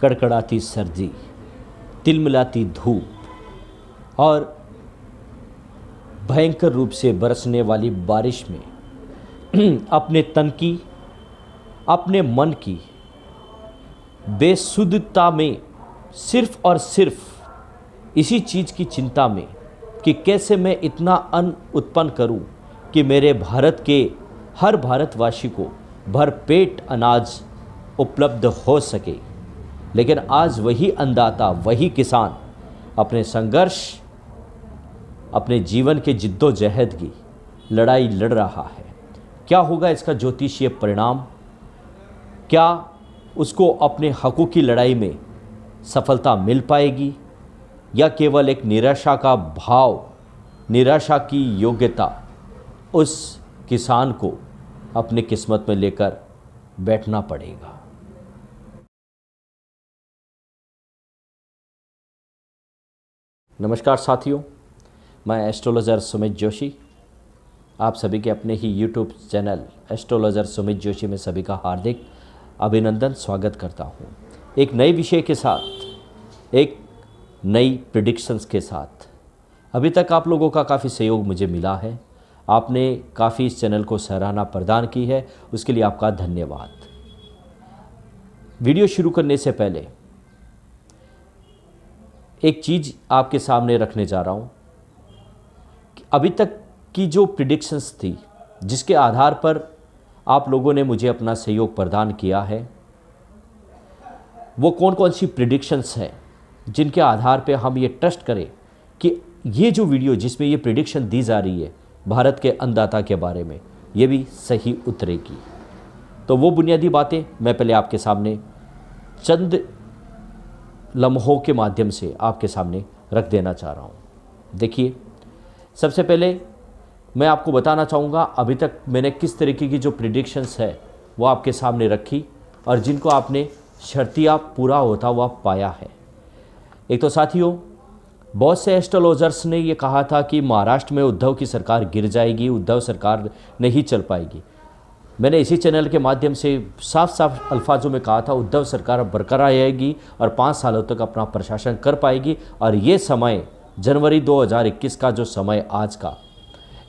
कड़कड़ाती सर्दी, तिलमिलाती धूप और भयंकर रूप से बरसने वाली बारिश में अपने तन की, अपने मन की बेसुधता में सिर्फ और सिर्फ इसी चीज़ की चिंता में कि कैसे मैं इतना अन्न उत्पन्न करूं कि मेरे भारत के हर भारतवासी को भरपेट अनाज उपलब्ध हो सके। लेकिन आज वही अन्नदाता, वही किसान अपने संघर्ष, अपने जीवन के जिद्दोजहद की लड़ाई लड़ रहा है। क्या होगा इसका ज्योतिषीय परिणाम? क्या उसको अपने हकों की लड़ाई में सफलता मिल पाएगी या केवल एक निराशा का भाव, निराशा की योग्यता उस किसान को अपनी किस्मत में लेकर बैठना पड़ेगा? नमस्कार साथियों, मैं एस्ट्रोलॉजर सुमित जोशी आप सभी के अपने ही YouTube channel astrologer Sumit Joshi में सभी का हार्दिक अभिनंदन, स्वागत करता हूं। एक नए विषय के साथ, एक नई प्रिडिक्शंस के साथ। अभी तक आप लोगों का काफ़ी सहयोग मुझे मिला है, आपने काफ़ी इस चैनल को सराहना प्रदान की है, उसके लिए आपका धन्यवाद। वीडियो शुरू करने से पहले एक चीज़ आपके सामने रखने जा रहा हूँ कि अभी तक की जो प्रिडिक्शंस थी, जिसके आधार पर आप लोगों ने मुझे अपना सहयोग प्रदान किया है, वो कौन कौन सी प्रिडिक्शंस हैं जिनके आधार पे हम ये ट्रस्ट करें कि ये जो वीडियो जिसमें ये प्रिडिक्शन दी जा रही है भारत के अन्नदाता के बारे में, ये भी सही उतरेगी। तो वो बुनियादी बातें मैं पहले आपके सामने चंद लम्हों के माध्यम से आपके सामने रख देना चाह रहा हूँ। देखिए, सबसे पहले मैं आपको बताना चाहूँगा अभी तक मैंने किस तरीके की जो प्रिडिक्शंस है वो आपके सामने रखी और जिनको आपने शर्तिया पूरा होता हुआ पाया है। एक तो साथियों, बहुत से एस्ट्रोलॉजर्स ने ये कहा था कि महाराष्ट्र में उद्धव की सरकार गिर जाएगी, उद्धव सरकार नहीं चल पाएगी। मैंने इसी चैनल के माध्यम से साफ साफ अल्फाजों में कहा था उद्धव सरकार बरकरार रहेगी और 5 सालों तक अपना प्रशासन कर पाएगी। और ये समय जनवरी 2021 का जो समय आज का,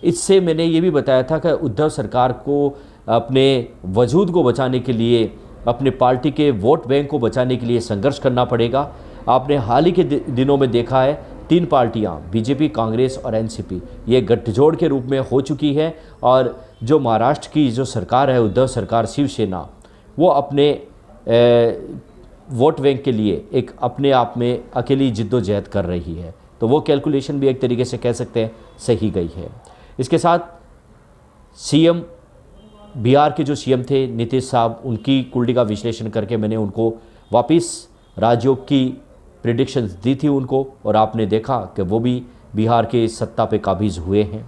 इससे मैंने ये भी बताया था कि उद्धव सरकार को अपने वजूद को बचाने के लिए, अपने पार्टी के वोट बैंक को बचाने के लिए संघर्ष करना पड़ेगा। आपने हाल ही के दिनों में देखा है 3 पार्टियां, बीजेपी, कांग्रेस और एनसीपी, ये गठजोड़ के रूप में हो चुकी है और जो महाराष्ट्र की जो सरकार है, उद्धव सरकार, शिवसेना, वो अपने वोट बैंक के लिए एक अपने आप में अकेली जिद्दोजहद कर रही है। तो वो कैलकुलेशन भी एक तरीके से कह सकते हैं सही गई है। इसके साथ सीएम, बिहार के जो सीएम थे नीतीश साहब, उनकी कुंडली का विश्लेषण करके मैंने उनको वापस राजयोग की प्रिडिक्शंस दी थी उनको, और आपने देखा कि वो भी बिहार के सत्ता पे काबिज हुए हैं।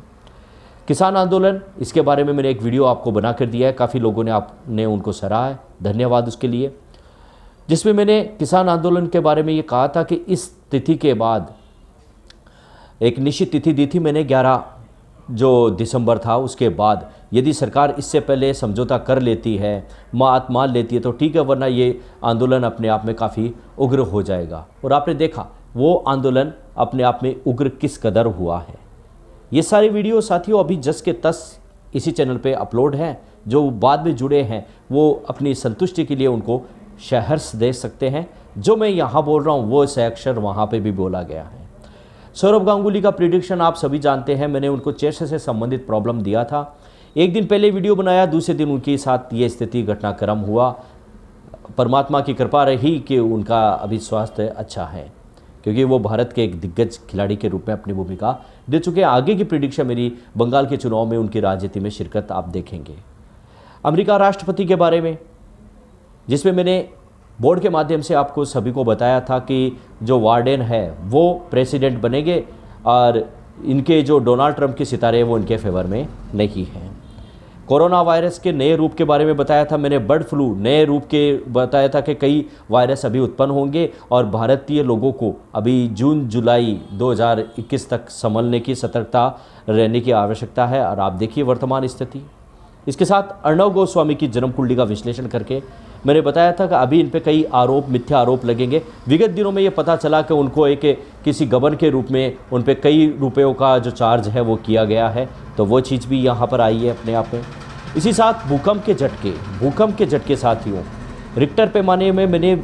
किसान आंदोलन, इसके बारे में मैंने एक वीडियो आपको बना कर दिया है, काफ़ी लोगों ने आपने उनको सराहा है, धन्यवाद उसके लिए, जिसमें मैंने किसान आंदोलन के बारे में ये कहा था कि इस तिथि के बाद एक निश्चित तिथि दी थी मैंने, 11 जो दिसंबर था, उसके बाद यदि सरकार इससे पहले समझौता कर लेती है, मान लेती है तो ठीक है, वरना ये आंदोलन अपने आप में काफ़ी उग्र हो जाएगा। और आपने देखा वो आंदोलन अपने आप में उग्र किस कदर हुआ है। ये सारी वीडियो साथियों अभी जस के तस इसी चैनल पे अपलोड हैं। जो बाद में जुड़े हैं वो अपनी संतुष्टि के लिए उनको सहर्ष दे सकते हैं। जो मैं यहाँ बोल रहा हूँ वो अक्षर वहाँ पे भी बोला गया है। सौरभ गांगुली का प्रिडिक्शन आप सभी जानते हैं, मैंने उनको चेस्ट से संबंधित प्रॉब्लम दिया था। एक दिन पहले वीडियो बनाया, दूसरे दिन उनके साथ ये स्थिति, घटनाक्रम हुआ। परमात्मा की कृपा रही कि उनका अभी स्वास्थ्य अच्छा है, क्योंकि वो भारत के एक दिग्गज खिलाड़ी के रूप में अपनी भूमिका दे चुके हैं। आगे की प्रिडिक्शन मेरी बंगाल के चुनाव में उनकी राजनीति में शिरकत आप देखेंगे। अमेरिका राष्ट्रपति के बारे में, जिसमें मैंने बोर्ड के माध्यम से आपको सभी को बताया था कि जो वार्डेन है वो प्रेसिडेंट बनेंगे और इनके जो डोनाल्ड ट्रंप के सितारे हैं वो इनके फेवर में नहीं हैं। कोरोना वायरस के नए रूप के बारे में बताया था मैंने, बर्ड फ्लू नए रूप के बताया था कि कई वायरस अभी उत्पन्न होंगे और भारतीय लोगों को अभी जून जुलाई 2021 तक संभलने की, सतर्कता रहने की आवश्यकता है। और आप देखिए वर्तमान स्थिति, इसके साथ अर्णव गोस्वामी की जन्म कुंडली का विश्लेषण करके मैंने बताया था कि अभी इन पे कई आरोप, मिथ्या आरोप लगेंगे। विगत दिनों में ये पता चला कि उनको एक किसी गबन के रूप में उन पे कई रुपयों का जो चार्ज है वो किया गया है, तो वो चीज़ भी यहाँ पर आई है अपने आप में। इसी साथ भूकंप के झटके साथियों, रिक्टर पैमाने में मैंने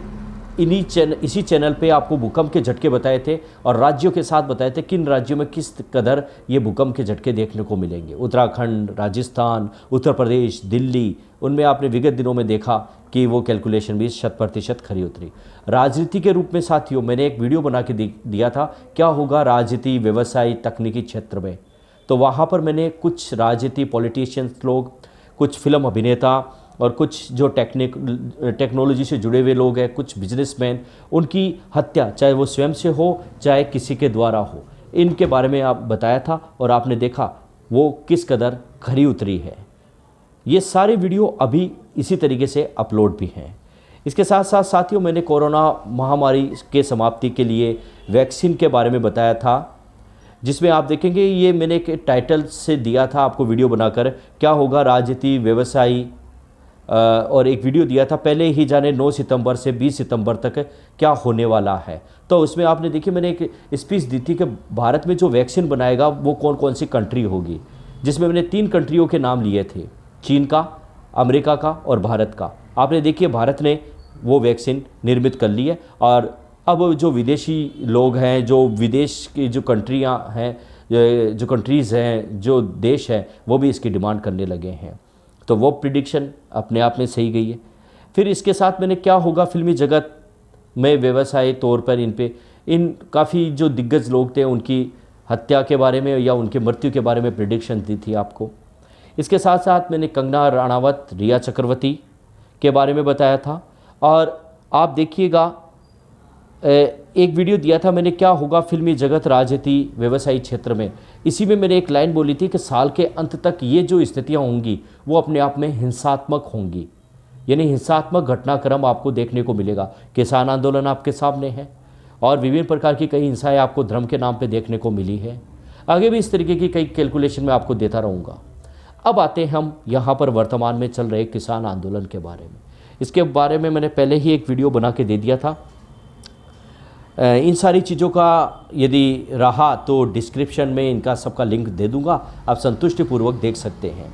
इसी चैनल पे आपको भूकंप के झटके बताए थे और राज्यों के साथ बताए थे किन राज्यों में किस कदर ये भूकंप के झटके देखने को मिलेंगे। उत्तराखंड, राजस्थान, उत्तर प्रदेश, दिल्ली, उनमें आपने विगत दिनों में देखा कि वो कैलकुलेशन भी 100% खरी उतरी। राजनीति के रूप में साथियों मैंने एक वीडियो बना के दिया था, क्या होगा राजनीति, व्यवसाय, तकनीकी क्षेत्र में। तो वहाँ पर मैंने कुछ राजनीति पॉलिटिशियंस लोग, कुछ फिल्म अभिनेता और कुछ जो टेक्नोलॉजी से जुड़े हुए लोग हैं, कुछ बिजनेसमैन, उनकी हत्या चाहे वो स्वयं से हो चाहे किसी के द्वारा हो, इनके बारे में आप बताया था और आपने देखा वो किस कदर खरी उतरी है। ये सारे वीडियो अभी इसी तरीके से अपलोड भी हैं। इसके साथ साथ साथियों मैंने कोरोना महामारी के समाप्ति के लिए वैक्सीन के बारे में बताया था, जिसमें आप देखेंगे ये मैंने एक टाइटल से दिया था आपको वीडियो बनाकर, क्या होगा राजनीति, व्यवसायी, और एक वीडियो दिया था पहले ही जाने 9 सितंबर से 20 सितंबर तक क्या होने वाला है। तो उसमें आपने देखिए मैंने एक स्पीच दी थी कि भारत में जो वैक्सीन बनाएगा वो कौन कौन सी कंट्री होगी, जिसमें मैंने 3 कंट्रियों के नाम लिए थे, चीन का, अमेरिका का और भारत का। आपने देखिए भारत ने वो वैक्सीन निर्मित कर ली है और अब जो विदेशी लोग हैं, जो विदेश की जो कंट्रियाँ हैं, जो कंट्रीज़ हैं, जो देश हैं, वो भी इसकी डिमांड करने लगे हैं। तो वो प्रिडिक्शन अपने आप में सही गई है। फिर इसके साथ मैंने क्या होगा फिल्मी जगत में व्यवसाय तौर पर इन काफ़ी जो दिग्गज लोग थे उनकी हत्या के बारे में या उनकी मृत्यु के बारे में प्रिडिक्शन दी थी आपको। इसके साथ साथ मैंने कंगना राणावत, रिया चक्रवर्ती के बारे में बताया था और आप देखिएगा एक वीडियो दिया था मैंने, क्या होगा फिल्मी जगत, राजनीति, व्यवसायी क्षेत्र में। इसी में मैंने एक लाइन बोली थी कि साल के अंत तक ये जो स्थितियां होंगी वो अपने आप में हिंसात्मक होंगी, यानी हिंसात्मक घटनाक्रम आपको देखने को मिलेगा। किसान आंदोलन आपके सामने है और विभिन्न प्रकार की कई हिंसाएं आपको धर्म के नाम पे देखने को मिली है। आगे भी इस तरीके की कई कैलकुलेशन में आपको देता रहूँगा। अब आते हैं हम यहाँ पर वर्तमान में चल रहे किसान आंदोलन के बारे में। इसके बारे में मैंने पहले ही एक वीडियो बना के दे दिया था। इन सारी चीज़ों का यदि रहा तो डिस्क्रिप्शन में इनका सबका लिंक दे दूंगा, आप संतुष्टिपूर्वक देख सकते हैं।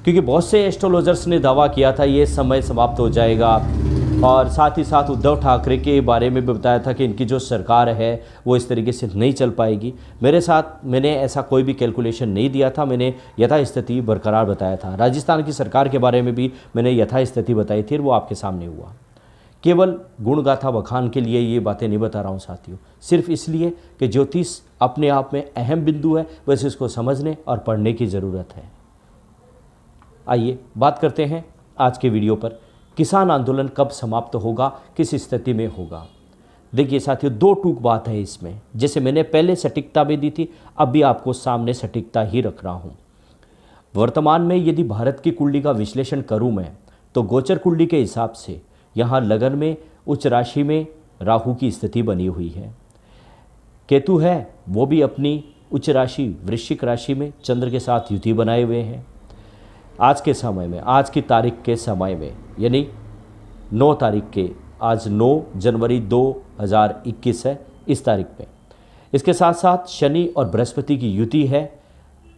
क्योंकि बहुत से एस्ट्रोलॉजर्स ने दावा किया था ये समय समाप्त हो जाएगा और साथ ही साथ उद्धव ठाकरे के बारे में भी बताया था कि इनकी जो सरकार है वो इस तरीके से नहीं चल पाएगी। मेरे साथ मैंने ऐसा कोई भी कैलकुलेशन नहीं दिया था, मैंने यथास्थिति बरकरार बताया था। राजस्थान की सरकार के बारे में भी मैंने यथास्थिति बताई थी और वो आपके सामने हुआ। केवल गुणगाथा बखान के लिए ये बातें नहीं बता रहा हूँ साथियों, सिर्फ इसलिए कि ज्योतिष अपने आप में अहम बिंदु है, बस इसको समझने और पढ़ने की ज़रूरत है। आइए बात करते हैं आज के वीडियो पर, किसान आंदोलन कब समाप्त होगा, किस स्थिति में होगा। देखिए साथियों, 2 टूक बात है इसमें। जैसे मैंने पहले सटीकता भी दी थी, अब भी आपको सामने सटीकता ही रख रहा हूँ। वर्तमान में यदि भारत की कुंडली का विश्लेषण करूँ मैं, तो गोचर कुंडली के हिसाब से यहाँ लगन में उच्च राशि में राहु की स्थिति बनी हुई है। केतु है वो भी अपनी उच्च राशि वृश्चिक राशि में चंद्र के साथ युति बनाए हुए हैं। आज के समय में, आज की तारीख के समय में, यानी 9 तारीख के, आज 9 जनवरी 2021 है इस तारीख पे। इसके साथ साथ शनि और बृहस्पति की युति है।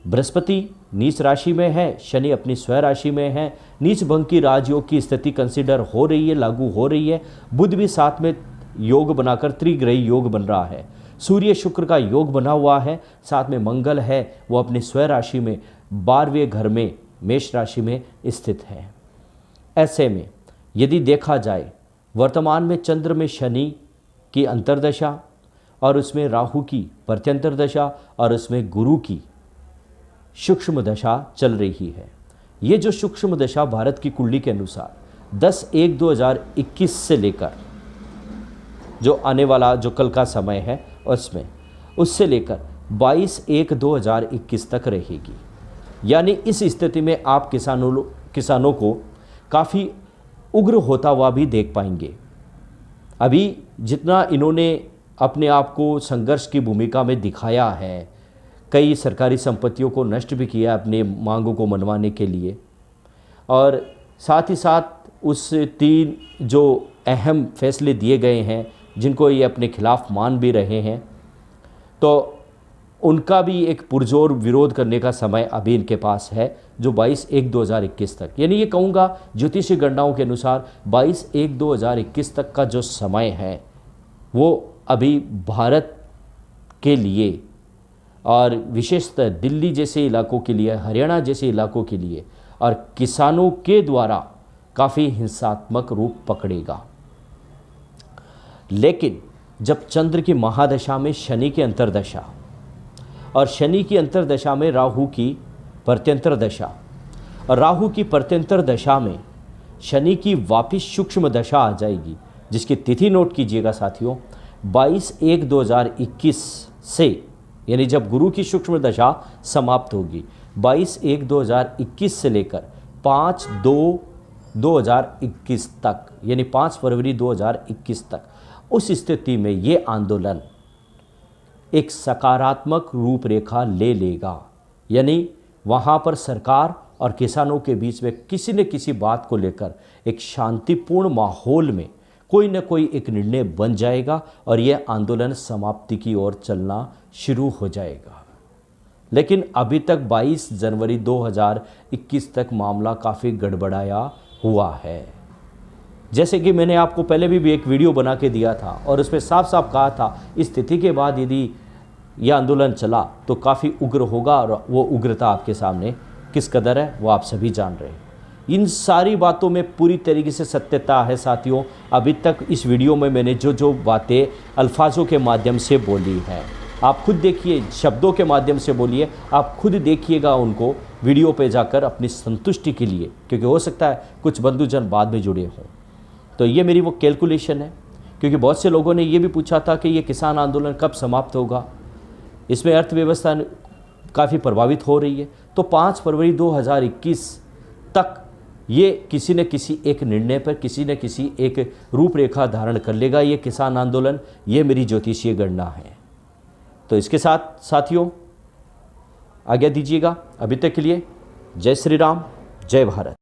बृहस्पति नीच राशि में है, शनि अपनी स्व राशि में है। नीच भंग की राजयोग की स्थिति कंसिडर हो रही है, लागू हो रही है। बुध भी साथ में योग बनाकर त्रिग्रही योग बन रहा है। सूर्य शुक्र का योग बना हुआ है, साथ में मंगल है वो अपनी स्व राशि में 12वें घर में मेष राशि में स्थित है। ऐसे में यदि देखा जाए वर्तमान में चंद्र में शनि की अंतर्दशा और उसमें राहु की प्रत्यंतर दशा और उसमें गुरु की सूक्ष्म दशा चल रही है। ये जो सूक्ष्म दशा भारत की कुंडली के अनुसार 10/1/2021 से लेकर जो आने वाला जो कल का समय है उसमें, उससे लेकर 22/1/2021 तक रहेगी। यानी इस स्थिति में आप किसानों को काफ़ी उग्र होता हुआ भी देख पाएंगे। अभी जितना इन्होंने अपने आप को संघर्ष की भूमिका में दिखाया है, कई सरकारी संपत्तियों को नष्ट भी किया अपने मांगों को मनवाने के लिए, और साथ ही साथ उस 3 जो अहम फैसले दिए गए हैं जिनको ये अपने खिलाफ मान भी रहे हैं, तो उनका भी एक पुरजोर विरोध करने का समय अभी इनके पास है, जो 22/1/2021 तक, यानी ये कहूँगा ज्योतिषीय गणनाओं के अनुसार 22/1/2021 तक का जो समय है वो अभी भारत के लिए और विशेषतः दिल्ली जैसे इलाकों के लिए, हरियाणा जैसे इलाकों के लिए और किसानों के द्वारा काफ़ी हिंसात्मक रूप पकड़ेगा। लेकिन जब चंद्र की महादशा में शनि की अंतर्दशा और शनि की अंतर्दशा में राहु की प्रत्यंतर दशा और राहु की प्रत्यंतर दशा में शनि की वापिस सूक्ष्म दशा आ जाएगी, जिसकी तिथि नोट कीजिएगा साथियों, 22/1/2021 से, यानी जब गुरु की सूक्ष्म दशा समाप्त होगी 22/1/2021 से लेकर 5/2/2021 तक, यानी 5 फरवरी 2021 तक, उस स्थिति में ये आंदोलन एक सकारात्मक रूपरेखा ले लेगा। यानी वहाँ पर सरकार और किसानों के बीच में किसी न किसी बात को लेकर एक शांतिपूर्ण माहौल में कोई न कोई एक निर्णय बन जाएगा और यह आंदोलन समाप्ति की ओर चलना शुरू हो जाएगा। लेकिन अभी तक 22 जनवरी 2021 तक मामला काफ़ी गड़बड़ाया हुआ है। जैसे कि मैंने आपको पहले भी एक वीडियो बना के दिया था और उसमें साफ साफ कहा था, इस तिथि के बाद यदि यह आंदोलन चला तो काफ़ी उग्र होगा, और वो उग्रता आपके सामने किस कदर है वो आप सभी जान रहे हैं। इन सारी बातों में पूरी तरीके से सत्यता है साथियों। अभी तक इस वीडियो में मैंने जो जो बातें अल्फाजों के माध्यम से बोली हैं, आप खुद देखिए, शब्दों के माध्यम से बोलिए, आप खुद देखिएगा उनको वीडियो पे जाकर अपनी संतुष्टि के लिए, क्योंकि हो सकता है कुछ बंधुजन बाद में जुड़े हों। तो ये मेरी वो कैलकुलेशन है, क्योंकि बहुत से लोगों ने ये भी पूछा था कि ये किसान आंदोलन कब समाप्त होगा, इसमें अर्थव्यवस्था काफ़ी प्रभावित हो रही है। तो 5 फरवरी 2021 तक ये किसी न किसी एक निर्णय पर, किसी न किसी एक रूपरेखा धारण कर लेगा ये किसान आंदोलन। ये मेरी ज्योतिषीय गणना है। तो इसके साथ साथियों आज्ञा दीजिएगा अभी तक के लिए। जय श्री राम, जय भारत।